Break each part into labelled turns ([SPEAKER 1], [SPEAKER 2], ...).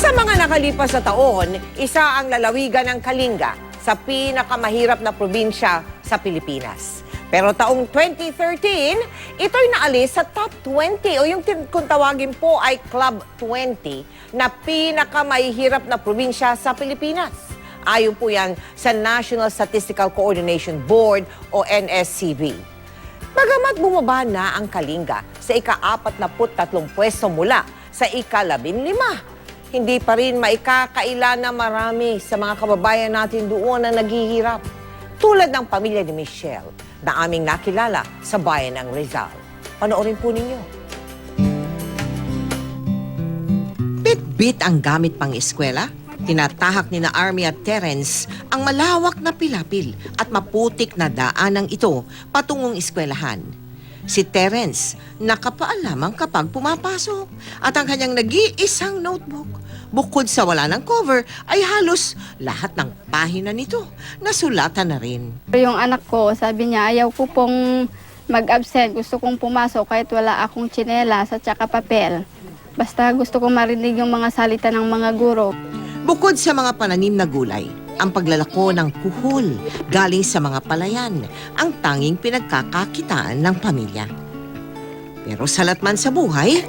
[SPEAKER 1] Sa mga nakalipas na taon, isa ang lalawigan ng Kalinga sa pinakamahirap na probinsya sa Pilipinas. Pero taong 2013, ito'y naalis sa top 20 o yung kung tawagin po ay Club 20 na pinakamahirap na probinsya sa Pilipinas. Ayon po yan sa National Statistical Coordination Board o NSCB. Bagamat bumaba na ang Kalinga sa ika-43 pwesto mula sa ika-15, hindi pa rin maikakaila na marami sa mga kababayan natin doon na naghihirap. Tulad ng pamilya ni Michelle na aming nakilala sa bayan ng Rizal. Panoorin po ninyo. Bit-bit ang gamit pang eskwela. Tinatahak ni na Army at Terence ang malawak na pilapil at maputik na daanang ito patungong eskwelahan. Si Terence nakapaalamang kapag pumapasok at ang kanyang nag-iisang notebook. Bukod sa wala ng cover ay halos lahat ng pahina nito nasulatan na rin.
[SPEAKER 2] Yung anak ko, sabi niya, ayaw ko pong mag-absent. Gusto kong pumasok kahit wala akong tsinelas at saka papel. Basta gusto kong marinig yung mga salita ng mga guro.
[SPEAKER 1] Bukod sa mga pananim na gulay, ang paglalako ng kuhol galing sa mga palayan ang tanging pinagkakakitaan ng pamilya. Pero salat man sa buhay,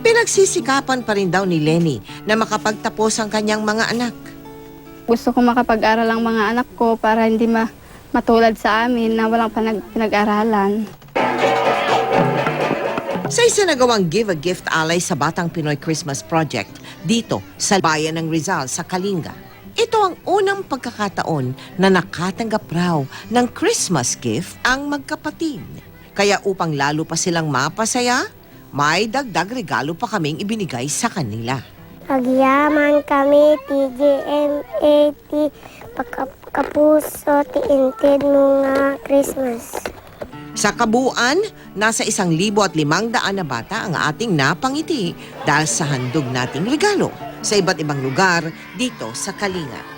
[SPEAKER 1] pinagsisikapan pa rin daw ni Lenny na makapagtapos ang kanyang mga anak.
[SPEAKER 2] Gusto kong makapag-aral ang mga anak ko para hindi matulad sa amin na walang pinag-aralan.
[SPEAKER 1] Sa isinagawang Give a Gift alay sa Batang Pinoy Christmas Project dito sa bayan ng Rizal sa Kalinga, ito ang unang pagkakataon na nakatanggap raw ng Christmas gift ang magkapatid. Kaya upang lalo pa silang mapasaya, may dagdag regalo pa kaming ibinigay sa kanila.
[SPEAKER 3] Pagyaman kami, TGMAT, pagkapuso, tiintid mo nga Christmas.
[SPEAKER 1] Sa kabuuan, nasa 1,500 na bata ang ating napangiti dahil sa handog nating regalo sa iba't ibang lugar dito sa Kalinga.